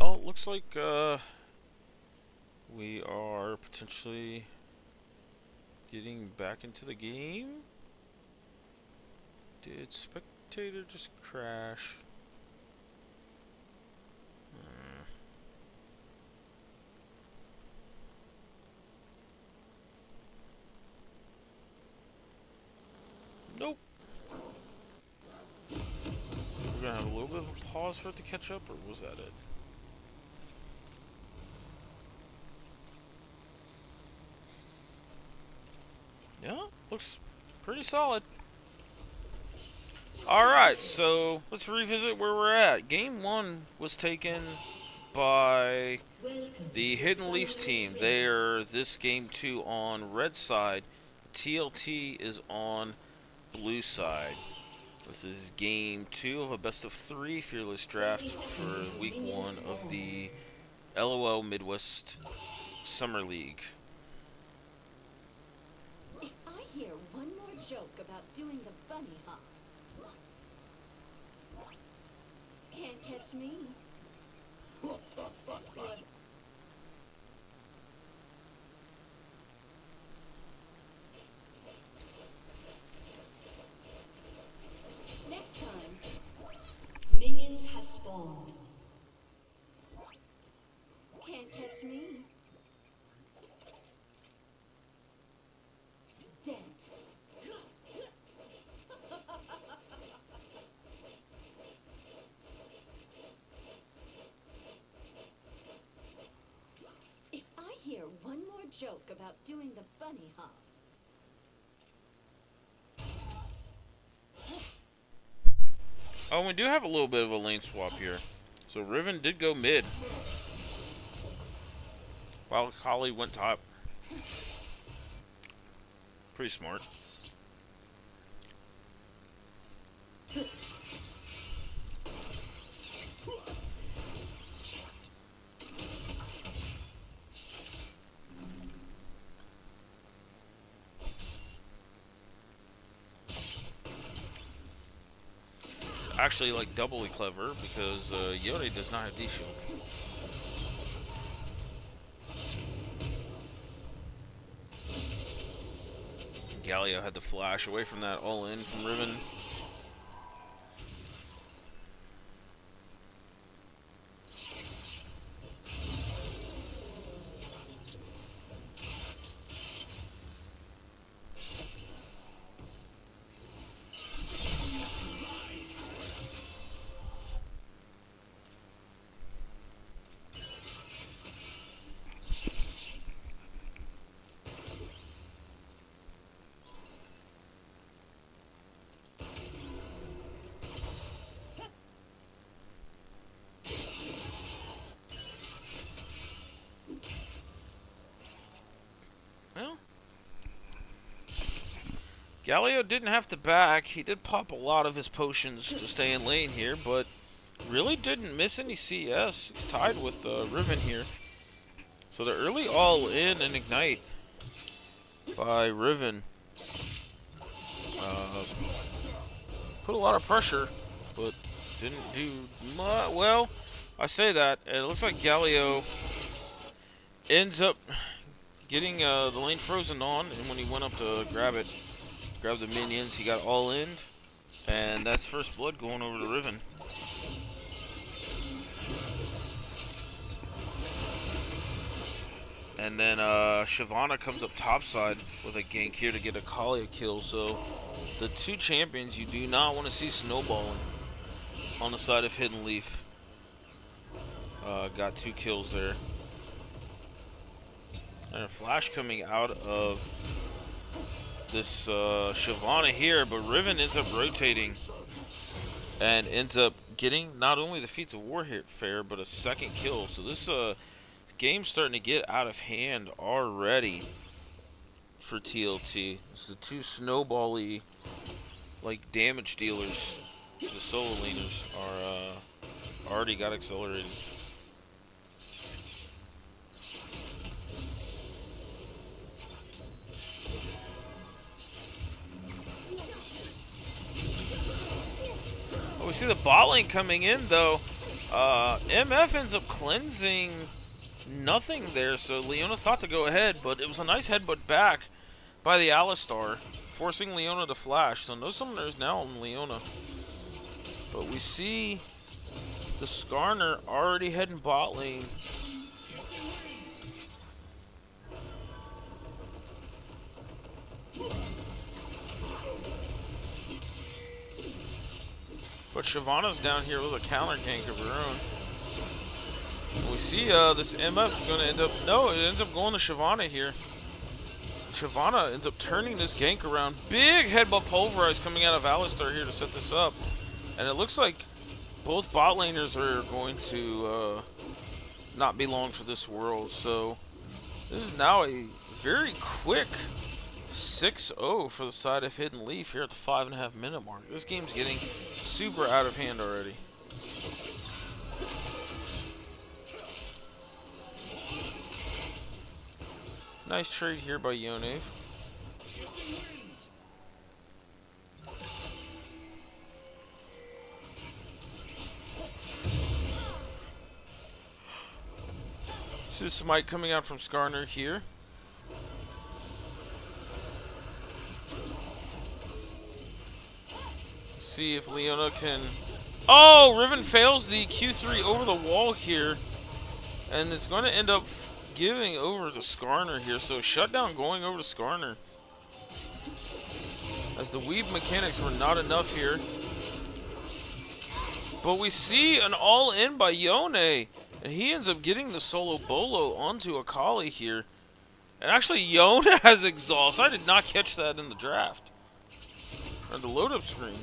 Oh, it looks like we are potentially getting back into the game. Did spectator just crash? Hmm. Nope. We're gonna have a little bit of a pause for it to catch up, or was that it? Yeah, looks pretty solid. Alright, so let's revisit where we're at. Game 1 was taken by the Hidden Leafs team. They are this game 2 on red side. TLT is on blue side. This is game 2 of a best of 3 fearless draft for week 1 of the LOLMidwest Summer League. If I hear one more joke about doing the bunny hop, can't catch me. What's next time? Minions have spawned. Can't catch me. Dent. If I hear one more joke about doing the bunny hop, Oh, we do have a little bit of a lane swap here. So Riven did go mid, while Kali went top. Pretty smart. It's actually like doubly clever because Yori does not have D-shield. Galio had the flash away from that all in from Riven. Galio didn't have to back. He did pop a lot of his potions to stay in lane here, but really didn't miss any CS. He's tied with Riven here. So the early all-in and ignite by Riven put a lot of pressure, but didn't do much. Well, I say that, and it looks like Galio ends up getting the lane frozen on, and when he went up to grab the minions, he got all in, and that's first blood going over to Riven. And then Shyvana comes up topside with a gank here to get a Kalia kill. So the two champions you do not want to see snowballing on the side of Hidden Leaf. Got 2 kills there. And a flash coming out of this Shyvana here, but Riven ends up rotating and ends up getting not only the Feats of Warfare, but a second kill. So this game's starting to get out of hand already for TLT. It's the two snowbally like damage dealers. The solo laners are already got accelerated. Oh, we see the bot lane coming in though. MF ends up cleansing nothing there, so Leona thought to go ahead, but it was a nice headbutt back by the Alistar, forcing Leona to flash. So no summoners now on Leona. But we see the Skarner already heading bot lane. But Shyvana's down here with a counter gank of her own. And we see this MF going to end up... No, it ends up going to Shyvana here. Shyvana ends up turning this gank around. Big headbutt pulverize coming out of Alistar here to set this up. And it looks like both bot laners are going to not be long for this world. So this is now a very quick 6-0 for the side of Hidden Leaf here at the 5.5 minute mark. This game's getting super out of hand already. Nice trade here by Yonave. See Smite coming out from Skarner here. See if Leona can... Oh! Riven fails the Q3 over the wall here. And it's going to end up giving over to Skarner here. So shutdown going over to Skarner. As the weave mechanics were not enough here. But we see an all-in by Yone. And he ends up getting the solo bolo onto Akali here. And actually Yone has exhaust. I did not catch that in the draft. Or the load-up screen.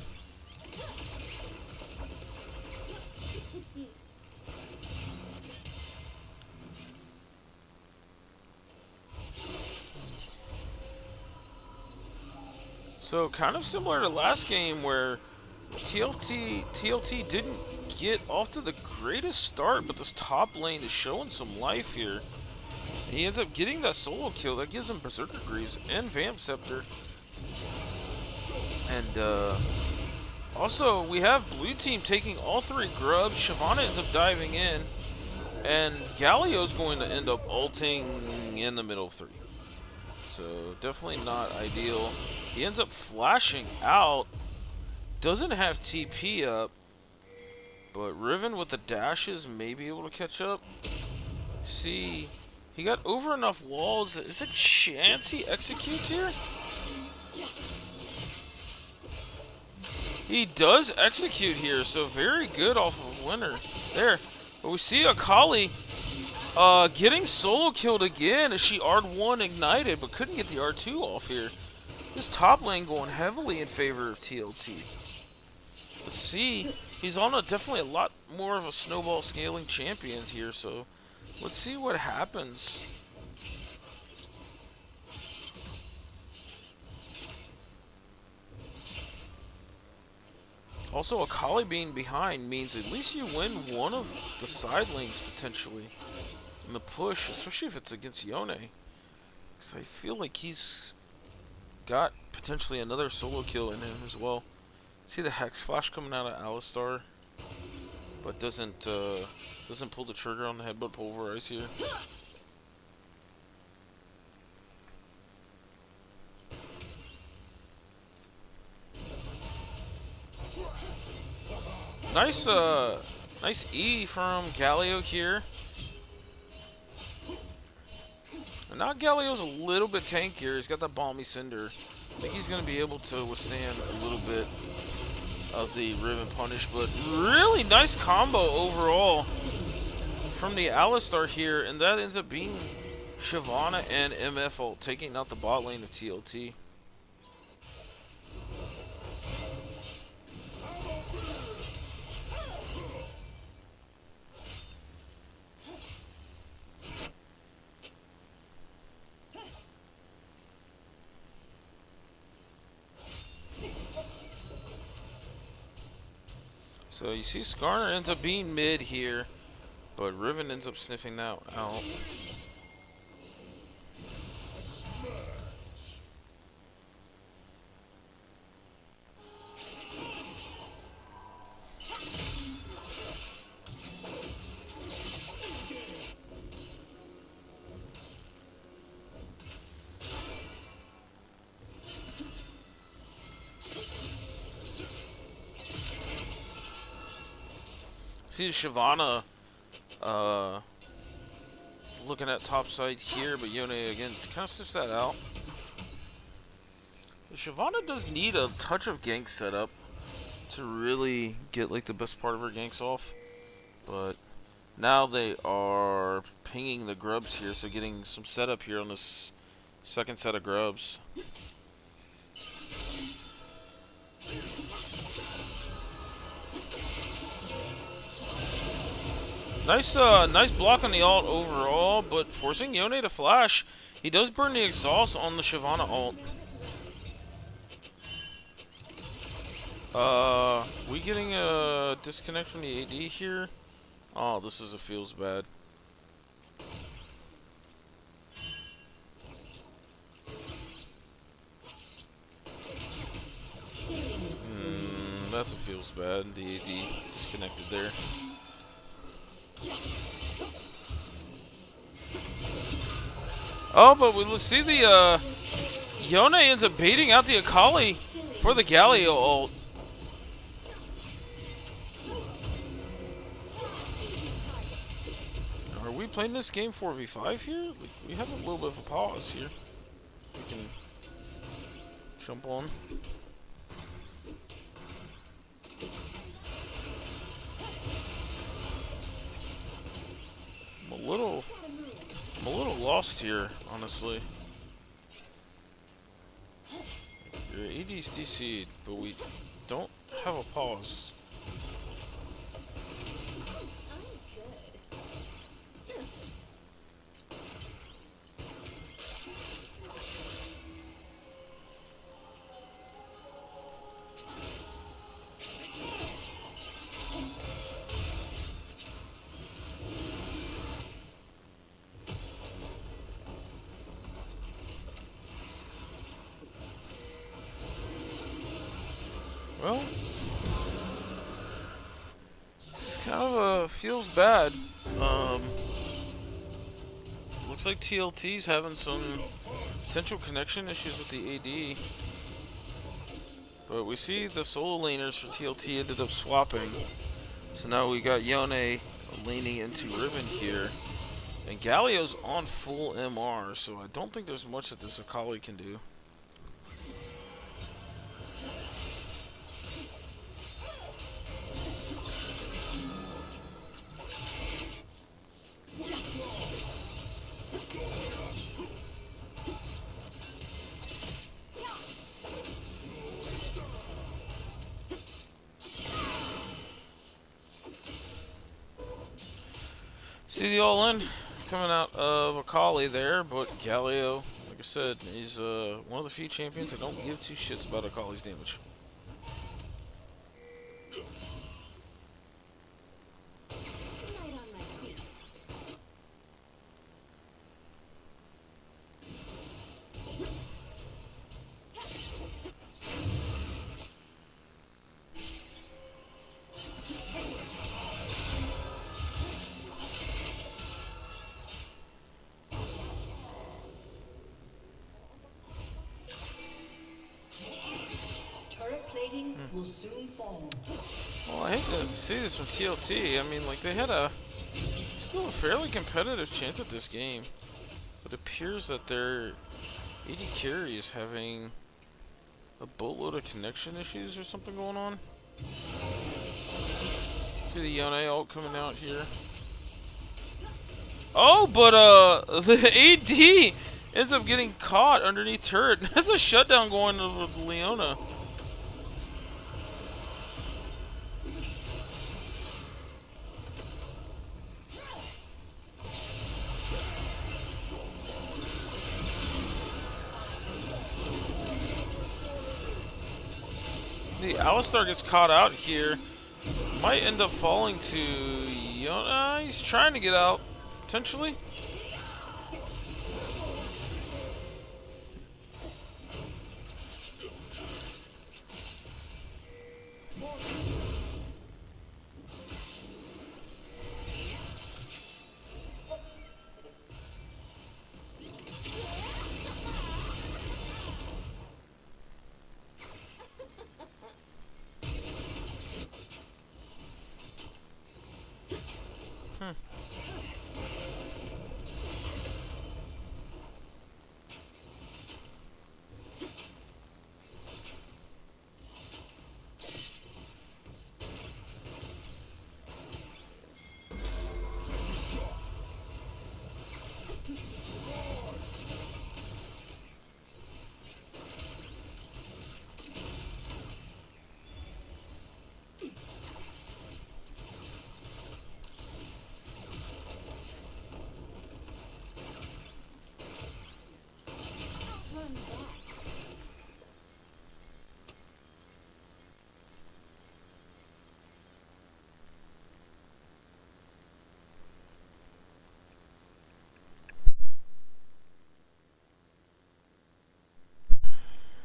So kind of similar to last game where TLT didn't get off to the greatest start, but this top lane is showing some life here. And he ends up getting that solo kill that gives him Berserker Greaves and Vamp Scepter. And also we have blue team taking all 3 grubs. Shyvana ends up diving in, and Galio's going to end up ulting in the middle of 3. So definitely not ideal. He ends up flashing out. Doesn't have TP up. But Riven with the dashes may be able to catch up. See, he got over enough walls. Is it a chance he executes here? He does execute here, so very good off of Winter. There. But we see Akali getting solo killed again as she R1 ignited, but couldn't get the R2 off here. This top lane going heavily in favor of TLT. Let's see. He's on definitely a lot more of a snowball scaling champion here, so let's see what happens. Also, Akali being behind means at least you win one of the side lanes potentially in the push, especially if it's against Yone. Because I feel like he's got potentially another solo kill in him as well. See the Hex Flash coming out of Alistar, but doesn't pull the trigger on the Headbutt Pulverize here. Nice, nice E from Galio here. And now Galio's a little bit tankier. He's got that Balmy Cinder. I think he's going to be able to withstand a little bit of the Riven Punish, but really nice combo overall from the Alistar here, and that ends up being Shyvana and MF ult taking out the bot lane of TLT. So you see Skarner ends up being mid here, but Riven ends up sniffing that out. See Shyvana looking at top side here, but Yone again kind of sniffs that out. Shyvana does need a touch of gank setup to really get like the best part of her ganks off, but now they are pinging the grubs here, so getting some setup here on this second set of grubs. Nice, nice block on the ult overall, but forcing Yone to flash. He does burn the exhaust on the Shyvana ult. We getting a disconnect from the AD here? Oh, this is a feels bad. That's a feels bad. The AD disconnected there. Oh, but we see the Yone ends up baiting out the Akali for the Galio ult. Are we playing this game 4v5 here? Like, we have a little bit of a pause here. We can jump on. I'm a little lost here, honestly. Your AD's DC'd, but we don't have a pause. Well, it's kind of feels bad. Looks like TLT's having some potential connection issues with the AD. But we see the solo laners for TLT ended up swapping. So now we got Yone leaning into Riven here. And Galio's on full MR, so I don't think there's much that this Akali can do. See the all-in coming out of Akali there, but Galio, like I said, he's one of the few champions that don't give two shits about Akali's damage. will soon fall. Well, I hate to see this from TLT. I mean, like, they had still a fairly competitive chance at this game. But it appears that their AD carry is having a boatload of connection issues or something going on. See the Yone ult coming out here. Oh, but the AD ends up getting caught underneath turret. That's a shutdown going to Leona. The Alistar gets caught out here. Might end up falling to Yona. He's trying to get out, potentially.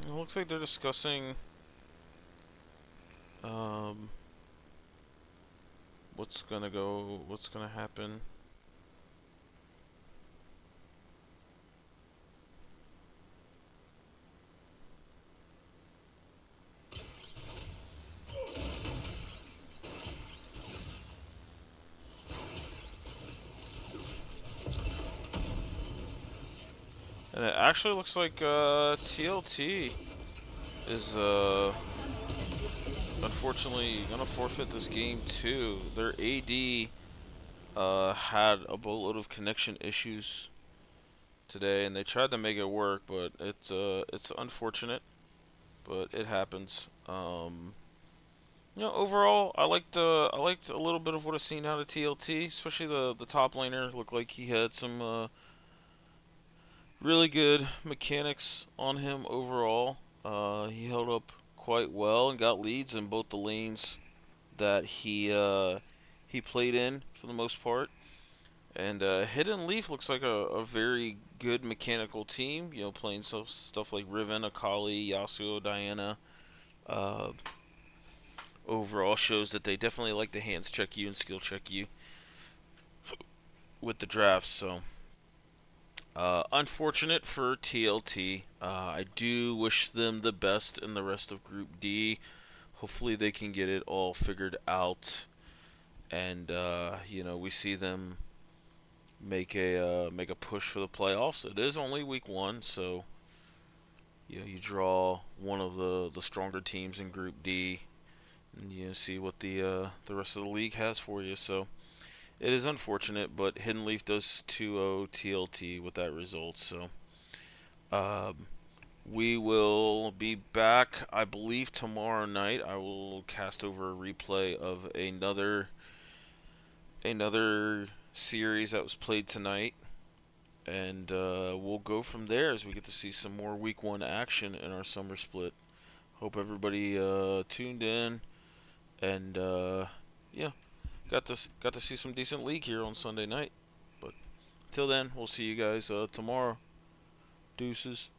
It looks like they're discussing what's gonna happen. And it actually looks like TLT is unfortunately gonna forfeit this game too. Their AD had a boatload of connection issues today, and they tried to make it work, but it's unfortunate, but it happens. Overall, I liked a little bit of what I've seen out of TLT, especially the top laner. Looked like he had some really good mechanics on him overall. He held up quite well and got leads in both the lanes that he played in for the most part. And Hidden Leaf looks like a very good mechanical team. Playing stuff like Riven, Akali, Yasuo, Diana. Uh, Overall, shows that they definitely like to hands check you and skill check you with the drafts. So, unfortunate for TLT. I do wish them the best in the rest of Group D. Hopefully, they can get it all figured out, and we see them make a push for the playoffs. It is only week 1, so you draw one of the stronger teams in Group D, and you see what the rest of the league has for you. So it is unfortunate, but Hidden Leaf does 2-0 TLT with that result. So we will be back, I believe, tomorrow night. I will cast over a replay of another series that was played tonight, and we'll go from there as we get to see some more Week 1 action in our summer split. Hope everybody tuned in, and yeah, got to see some decent league here on Sunday night. But till then, we'll see you guys tomorrow. Deuces.